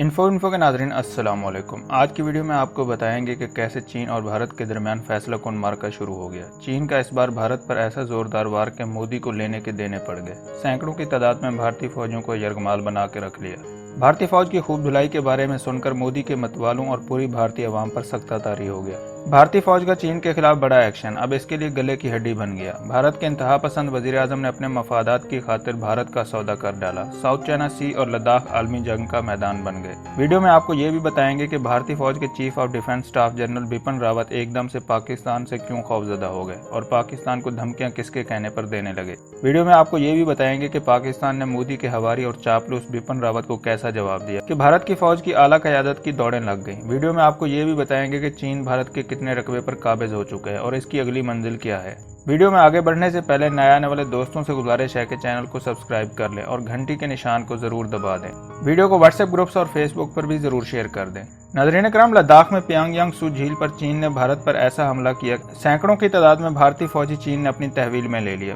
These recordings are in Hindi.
इन्फो के नाज़रीन अस्सलाम वालेकुम। आज की वीडियो में आपको बताएंगे कि कैसे चीन और भारत के दरमियान फैसला कौन मार्का शुरू हो गया। चीन का इस बार भारत पर ऐसा जोरदार वार कि मोदी को लेने के देने पड़ गए। सैकड़ों की तादाद में भारतीय फौजियों को यरगमाल बना के रख लिया। भारतीय फौज की खूब धुलाई के बारे में सुनकर मोदी के मतवालों और पूरी भारतीय अवाम पर सख्त तारी हो गया। भारतीय फौज का चीन के खिलाफ बड़ा एक्शन अब इसके लिए गले की हड्डी बन गया। भारत के इंतहा पसंद वजीर आजम ने अपने मफादात की खातिर भारत का सौदा कर डाला। साउथ चाइना सी और लद्दाख आलमी जंग का मैदान बन गए। वीडियो में आपको ये भी बताएंगे कि भारतीय फौज के chief of defence staff general Bipin Rawat एकदम से पाकिस्तान से क्यों खौफजदा हो गए और पाकिस्तान को धमकियां किसके कहने पर देने लगे। वीडियो में आपको ये भी बताएंगे कि पाकिस्तान ने मोदी के हवारी और चापलूस बिपिन रावत को कैसा जवाब दिया कि भारत की फौज की आला क़यादत की दौड़ें लग गई। वीडियो में आपको ये भी बताएंगे कि चीन भारत के कितने रकबे पर काबिज हो चुका है और इसकी अगली मंजिल क्या है। वीडियो में आगे बढ़ने से पहले नए आने वाले दोस्तों से गुजारिश है कि चैनल को सब्सक्राइब कर लें और घंटी के निशान को जरूर दबा दें। वीडियो को व्हाट्सएप ग्रुप्स और फेसबुक पर भी जरूर शेयर कर दें। नाज़रीन करम, लद्दाख में प्यांगयांग सू झील पर चीन ने भारत पर ऐसा हमला किया, सैकड़ों की तादाद में भारतीय फौजी चीन ने अपनी तहवील में ले लिया।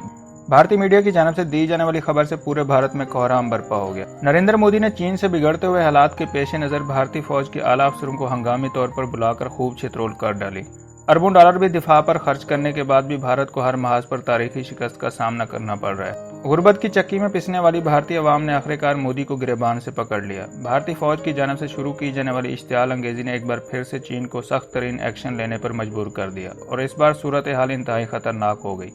भारतीय मीडिया की जानिब से दी जाने वाली खबर से पूरे भारत में कोहराम बरपा हो गया। नरेंद्र मोदी ने चीन से बिगड़ते हुए हालात के पेश नज़र भारतीय फौज के आला अफसरों को हंगामी तौर पर बुलाकर खूब छितरोल कर डाली। अरबों डॉलर भी दिफा पर खर्च करने के बाद भी भारत को हर महाज पर तारीखी शिकस्त का सामना करना पड़ रहा है। गुर्बत की चक्की में पिसने वाली भारतीय अवाम ने आखिरकार मोदी को गिरबान से पकड़ लिया। भारतीय फौज की जानिब से शुरू की जाने वाली इश्तियाल अंगेजी ने एक बार फिर से चीन को सख्त तरीन एक्शन लेने पर मजबूर कर दिया और इस बार सूरत हाल इंतहाई खतरनाक हो गई।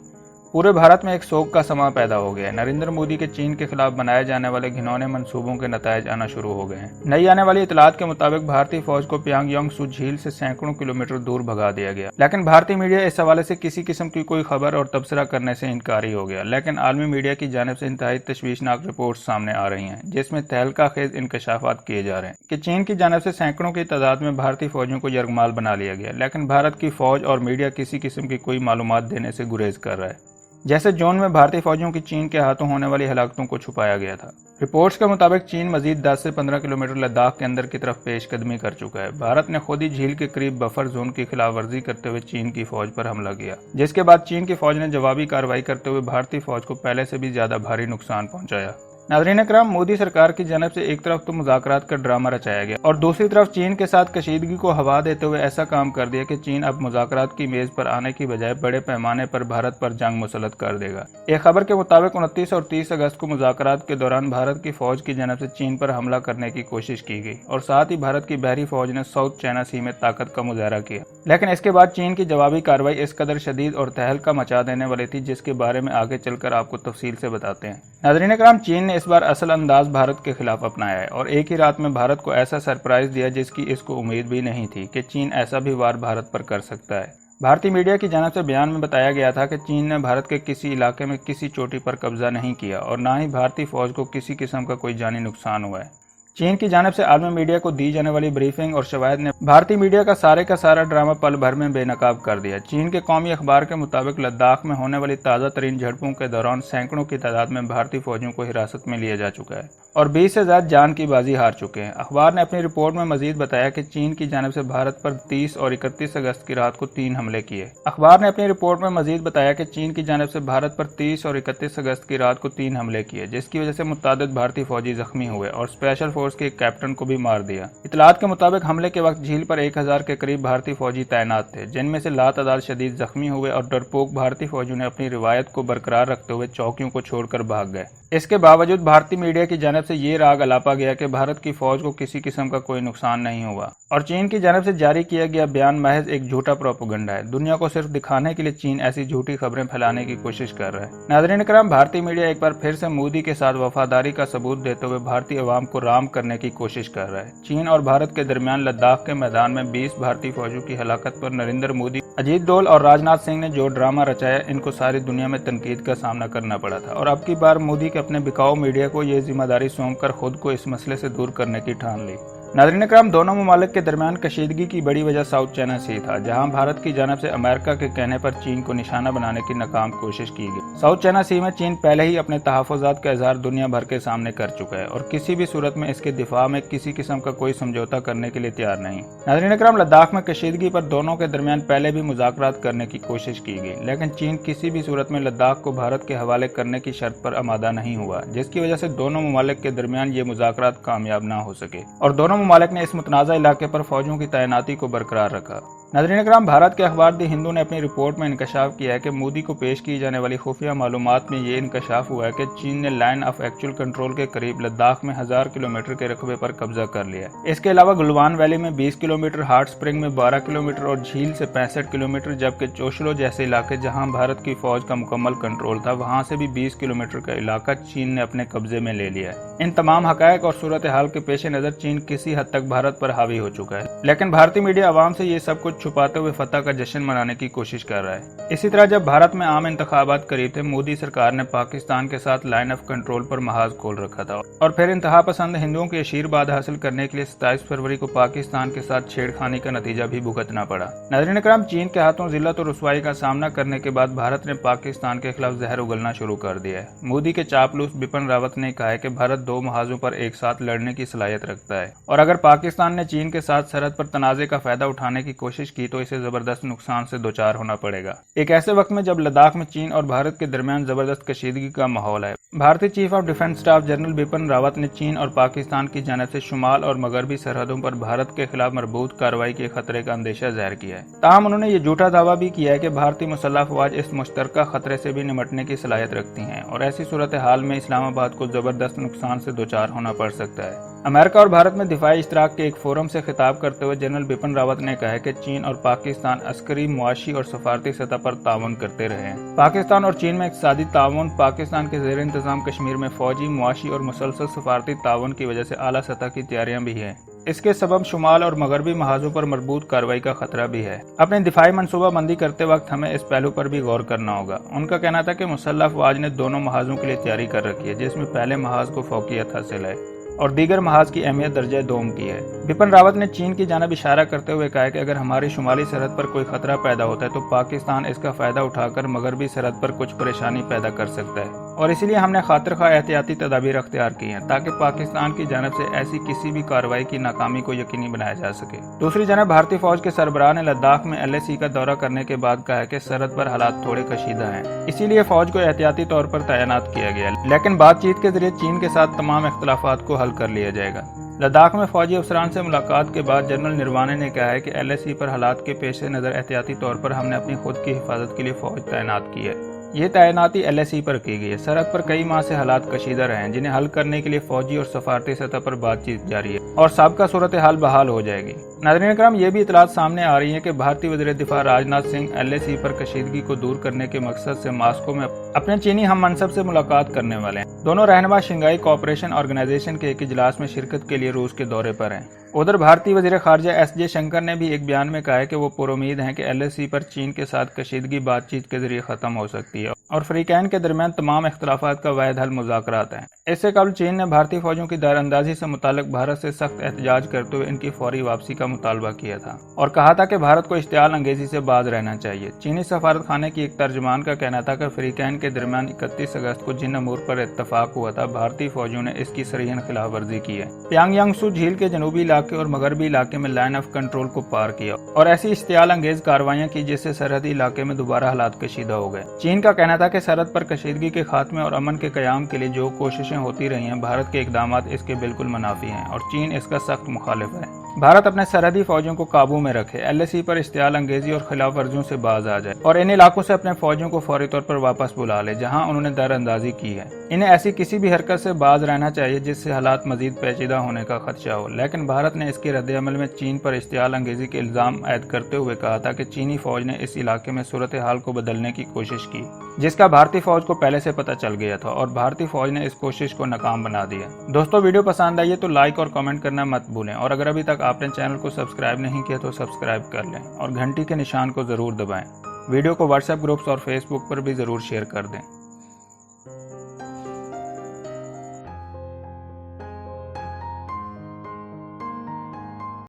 पूरे भारत में एक सोग का समा पैदा हो गया है। नरेंद्र मोदी के चीन के खिलाफ बनाए जाने वाले घिनौने मंसूबों के नतायज आना शुरू हो गए हैं। नई आने वाली इतलात के मुताबिक भारतीय फौज को प्यांगयांग सू झील से सैकड़ों किलोमीटर दूर भगा दिया गया, लेकिन भारतीय मीडिया इस हवाले से किसी किस्म की कोई खबर और तबसरा करने से इनकारी हो गया। लेकिन आलमी मीडिया की जानिब से इंतहाई तशवीशनाक रिपोर्ट सामने आ रही हैं, जिसमें तहलका खेज इंकशाफात किए जा रहे हैं कि चीन की जानिब से सैकड़ों की तादाद में भारतीय फौजियों को यरगमाल बना लिया गया, लेकिन भारत की फौज और मीडिया किसी किस्म की कोई मालूमात देने से गुरेज कर रहा है। जैसे जून में भारतीय फौजियों की चीन के हाथों होने वाली हलाकतों को छुपाया गया था। रिपोर्ट्स के मुताबिक चीन मजीद 10 से 15 किलोमीटर लद्दाख के अंदर की तरफ पेशकदमी कर चुका है। भारत ने खुद ही झील के करीब बफर जोन की खिलाफ वर्जी करते हुए चीन की फौज पर हमला किया, जिसके बाद चीन की फौज ने जवाबी कार्रवाई करते हुए भारतीय फौज को पहले से भी ज्यादा भारी नुकसान पहुंचाया। नाज़रीन करम, मोदी सरकार की जानिब से एक तरफ तो मुज़ाकरात का ड्रामा रचाया गया और दूसरी तरफ चीन के साथ कशीदगी को हवा देते हुए ऐसा काम कर दिया कि चीन अब मुज़ाकरात की मेज पर आने की बजाय बड़े पैमाने पर भारत पर जंग मुसल्लत कर देगा। एक खबर के मुताबिक 29 और 30 अगस्त को मुज़ाकरात के दौरान भारत की फौज की जानिब से चीन पर हमला करने की कोशिश की गई और साथ ही भारत की बहरी फौज ने साउथ चाइना सी में ताकत का मुजाहरा किया, लेकिन इसके बाद चीन की जवाबी कार्रवाई इस कदर शदीद और तहलका मचा देने वाली थी, जिसके बारे में आगे चलकर आपको तफसील से बताते हैं। नाज़रीन करम, चीन ने इस बार असल अंदाज भारत के खिलाफ अपनाया है और एक ही रात में भारत को ऐसा सरप्राइज दिया जिसकी इसको उम्मीद भी नहीं थी कि चीन ऐसा भी वार भारत पर कर सकता है। भारतीय मीडिया की जानिब से बयान में बताया गया था कि चीन ने भारत के किसी इलाके में किसी चोटी पर कब्जा नहीं किया और न ही भारतीय फौज को किसी किस्म का कोई जानी नुकसान हुआ है। चीन की जानिब से आलमी मीडिया को दी जाने वाली ब्रीफिंग और शवाहिद ने भारतीय मीडिया का सारा ड्रामा पल भर में बेनकाब कर दिया। चीन के कौमी अखबार के मुताबिक लद्दाख में होने वाली ताज़ा तरीन झड़पों के दौरान सैकड़ों की तादाद में भारतीय फौजियों को हिरासत में लिया जा चुका है और 20 से ज्यादा जान की बाजी हार चुके हैं। अखबार ने अपनी रिपोर्ट में मजीद बताया कि चीन की जानिब से भारत पर 30 और 31 अगस्त की रात को 3 हमले किए। अखबार ने अपनी रिपोर्ट में मजीद बताया कि चीन की जानिब से भारत पर 30 और 31 अगस्त की रात को 3 हमले किए, जिसकी वजह से मुतादिद भारतीय फौजी जख्मी हुए और स्पेशल फोर्स के कैप्टन को भी मार दिया। इतलात के मुताबिक हमले के वक्त झील पर 1000 के करीब भारतीय फौजी तैनात थे, जिनमें से लातादाद शदीद जख्मी हुए और डरपोक भारतीय फौजियों ने अपनी रिवायत को बरकरार रखते हुए चौकियों को छोड़कर भाग गए। इसके बावजूद भारतीय मीडिया की जानिब से ये राग अलापा गया कि भारत की फौज को किसी किस्म का कोई नुकसान नहीं हुआ और चीन की जानिब से जारी किया गया बयान महज एक झूठा प्रोपेगेंडा है। दुनिया को सिर्फ दिखाने के लिए चीन ऐसी झूठी खबरें फैलाने की कोशिश कर रहा है। नाज़रीन करम, भारतीय मीडिया एक बार फिर से मोदी के साथ वफादारी का सबूत देते हुए भारतीय अवाम को राम करने की कोशिश कर रहा है। चीन और भारत के दरमियान लद्दाख के मैदान में 20 भारतीय फौजियों की हलाकत पर नरेंद्र मोदी, अजीत डोल और राजनाथ सिंह ने जो ड्रामा रचाया, इनको सारी दुनिया में तनकीद का सामना करना पड़ा था और अब की बार मोदी के अपने बिकाऊ मीडिया को ये जिम्मेदारी सौंपकर खुद को इस मसले से दूर करने की ठान ली। नाज़रीन करम, दोनों ममालिक के दरमियान कशीदगी की बड़ी वजह साउथ चाइना सी था, जहां भारत की जानिब से अमेरिका के कहने पर चीन को निशाना बनाने की नाकाम कोशिश की गई। साउथ चाइना सी में चीन पहले ही अपने तहफ़्फ़ुज़ात का इज़हार दुनिया भर के सामने कर चुका है और किसी भी सूरत में इसके दिफा में किसी किस्म का कोई समझौता करने के लिए तैयार नहीं। नाज़रीन करम, लद्दाख में कशीदगी पर दोनों के दरमियान पहले भी मुज़ाकरात करने की कोशिश की गई, लेकिन चीन किसी भी सूरत में लद्दाख को भारत के हवाले करने की शर्त पर आमादा नहीं हुआ, जिसकी वजह से दोनों ममालिक के दरमियान ये मुज़ाकरात कामयाब ना हो सके और दोनों ममालिक ने इस मुतनाज़ा इलाके पर फौजों की तैनाती को बरकरार रखा। नाज़रीन कराम, भारत के अखबार दी हिंदू ने अपनी रिपोर्ट में इंकशाफ किया है कि मोदी को पेश की जाने वाली खुफिया मालूमात में ये इंकशाफ हुआ है कि चीन ने लाइन ऑफ एक्चुअल कंट्रोल के करीब लद्दाख में 1000 किलोमीटर के रकबे पर कब्जा कर लिया है। इसके अलावा गुलवान वैली में 20 किलोमीटर, हॉट स्प्रिंग में 12 किलोमीटर और झील से 65 किलोमीटर, जबकि चोशलो जैसे इलाके जहाँ भारत की फौज का मुकम्मल कंट्रोल था, वहाँ से भी 20 किलोमीटर का इलाका चीन ने अपने कब्जे में ले लिया है। इन तमाम हकायक और सूरत हाल के पेश नज़र चीन किसी हद तक भारत पर हावी हो चुका है, लेकिन भारतीय मीडिया आवाम से ये सब कुछ छुपाते हुए फतह का जश्न मनाने की कोशिश कर रहा है। इसी तरह जब भारत में आम इंतखाबात करीब थे, मोदी सरकार ने पाकिस्तान के साथ लाइन ऑफ कंट्रोल पर महाज खोल रखा था और फिर इंतहा पसंद हिंदुओं की आशीर्वाद हासिल करने के लिए 27 फरवरी को पाकिस्तान के साथ छेड़खानी का नतीजा भी भुगतना पड़ा। नाज़रीन कराम, चीन के हाथों जिल्लत और रुसवाई का सामना करने के बाद भारत ने पाकिस्तान के खिलाफ जहर उगलना शुरू कर दिया है। मोदी के चापलूस बिपिन रावत ने कहा है कि भारत 2 महाजों पर एक साथ लड़ने की सलाहियत रखता है और अगर पाकिस्तान ने चीन के साथ सरहद पर तनाज़े का फायदा उठाने की कोशिश की तो इसे जबरदस्त नुकसान से दोचार होना पड़ेगा। एक ऐसे वक्त में जब लद्दाख में चीन और भारत के दरमियान जबरदस्त कशीदगी का माहौल है, भारतीय chief of defence staff general Bipin Rawat ने चीन और पाकिस्तान की जानिब से शुमाल और मगरबी सरहदों पर भारत के खिलाफ मरबूत कार्रवाई के खतरे का अंदेशा जाहिर किया है। ताहम उन्होंने ये झूठा दावा भी किया है कि भारतीय मुसल्लह अफवाज इस मुश्तरका खतरे से भी निमटने की सलाहियत रखती हैं और ऐसी सूरत हाल में इस्लामाबाद को जबरदस्त नुकसान से दोचार होना पड़ सकता है। अमेरिका और भारत में दिफाई इश्तराक के एक फोरम से खिताब करते हुए जनरल बिपिन रावत ने कहा है कि चीन और पाकिस्तान अस्करी, मुआशी और सफारती सतह पर ताउन करते रहे हैं। पाकिस्तान और चीन में इक़्तिसादी ताउन, पाकिस्तान के ज़ेर इंतज़ाम कश्मीर में फौजी, मुआशी और मुसलसल सफारती ताउन की वजह से आला सतह की तैयारियां भी हैं। इसके सबब शुमाल और मगरबी महाजों पर मरबूत कार्रवाई का खतरा भी है। अपने दिफाई मनसूबाबंदी करते वक्त हमें इस पहलू पर भी गौर करना होगा। उनका कहना था कि मुसल्लह अफवाज ने दोनों महाजों के लिए तैयारी कर रखी है, जिसमें पहले महाज को फौकियत हासिल है और दीगर महाज की अहमियत दर्जा दोम की है। बिपिन रावत ने चीन की जानिब इशारा करते हुए कहा कि अगर हमारी शुमाली सरहद पर कोई खतरा पैदा होता है तो पाकिस्तान इसका फायदा उठाकर मगरबी सरहद पर कुछ परेशानी पैदा कर सकता है और इसलिए हमने खातिर खा एहतियाती तदाबीर अख्तियार की हैं ताकि पाकिस्तान की जानिब से ऐसी किसी भी कार्रवाई की नाकामी को यकीनी बनाया जा सके। दूसरी जानब भारतीय फौज के सरबराह ने लद्दाख में LAC का दौरा करने के बाद कहा कि सरहद पर हालात थोड़े कशीदा हैं, इसीलिए फौज को एहतियाती तौर पर तैनात किया गया, लेकिन बातचीत के जरिए चीन के साथ तमाम इख्तलाफात को हल कर लिया जाएगा। लद्दाख में फौजी अफसरान से मुलाकात के बाद जनरल निर्वाणे ने कहा है कि LAC पर हालात के पेश नज़र एहतियाती तौर पर हमने अपनी खुद की हिफाजत के लिए फौज तैनात की है। ये तैनाती LAC पर की गई है। सरहद पर कई माह से हालात कशीदा रहे हैं, जिन्हें हल करने के लिए फौजी और सफारती सतह पर बातचीत जारी है और साबका सूरत हाल बहाल हो जाएगी। नाज़रीन कराम, ये भी इतलात सामने आ रही है कि भारतीय वज़ीर दिफा राजनाथ सिंह LAC पर कशीदगी को दूर करने के मकसद से मॉस्को में अपने चीनी हम मनसब से मुलाकात करने वाले हैं। दोनों रहनुमा शंघाई कोऑपरेशन ऑर्गेनाइजेशन के एक इजलास में शिरकत के लिए रूस के दौरे पर हैं। उधर भारतीय वज़ीर ख़ारजा S जयशंकर ने भी एक बयान में कहा है कि वो पुरुमीद हैं कि LAC पर चीन के साथ कशीदगी बातचीत के जरिए ख़त्म हो सकती है और फ़रीक़ैन के दरमियान तमाम इख्तलाफात का वाहिद हल मुज़ाकरात हैं। इससे कबल चीन ने भारतीय फ़ौजों की दरअंदाजी से मुताल्लिक़ भारत से सख्त एहतजाज करते हुए इनकी फौरी वापसी का मुतालबा किया था और कहा था कि भारत को इश्तियाल अंगेज़ी से बाज रहना चाहिए। चीनी सफारत खाने की एक तर्जुमान का कहना था कि फ़रीक़ैन के दरमियान 31 अगस्त को जिन अमूर पर इत्तफाक हुआ था, भारतीय फ़ौजों ने इसकी सरीहन खिलाफ वर्जी की है। प्यांगयांगसू झील के जनूबी इलाके और मगरबी इलाके में लाइन ऑफ कंट्रोल को पार किया और ऐसी इश्तियाल अंगेज कार्रवाइयां की जिससे सरहदी इलाके में दोबारा हालात कशीदा हो गए। चीन का कहना था कि सरहद पर कशीदगी के खात्मे और अमन के कयाम के लिए जो कोशिशें होती रही हैं, भारत के इकदामात इसके बिल्कुल मुनाफी हैं और चीन इसका सख्त मुखालिफ है। भारत अपने सरहदी फौजों को काबू में रखे, LAC पर इश्तियाल अंगेजी और खिलाफ वर्जियों से बाज आ जाए और इन इलाकों से अपने फौजों को फौरी तौर पर वापस बुला ले जहां उन्होंने दरअंदाजी की है। इन्हें ऐसी किसी भी हरकत से बाज रहना चाहिए जिससे हालात मजीद पेचीदा होने का खदशा हो। लेकिन भारत ने इसके रद्द-ए-अमल में चीन पर इश्तियाल अंगेजी के इल्जाम आयद करते हुए कहा था कि चीनी फौज ने इस इलाके में सूरत हाल को बदलने की कोशिश की, जिसका भारतीय फौज को पहले से पता चल गया था और भारतीय फौज ने इस कोशिश को नाकाम बना दिया। दोस्तों, वीडियो पसंद आई है तो लाइक और कमेंट करना मत भूलें और अगर अभी तक आपने चैनल को सब्सक्राइब नहीं किया तो सब्सक्राइब कर लें और घंटी के निशान को जरूर दबाएं। वीडियो को व्हाट्सएप ग्रुप्स और फेसबुक पर भी जरूर शेयर कर दें।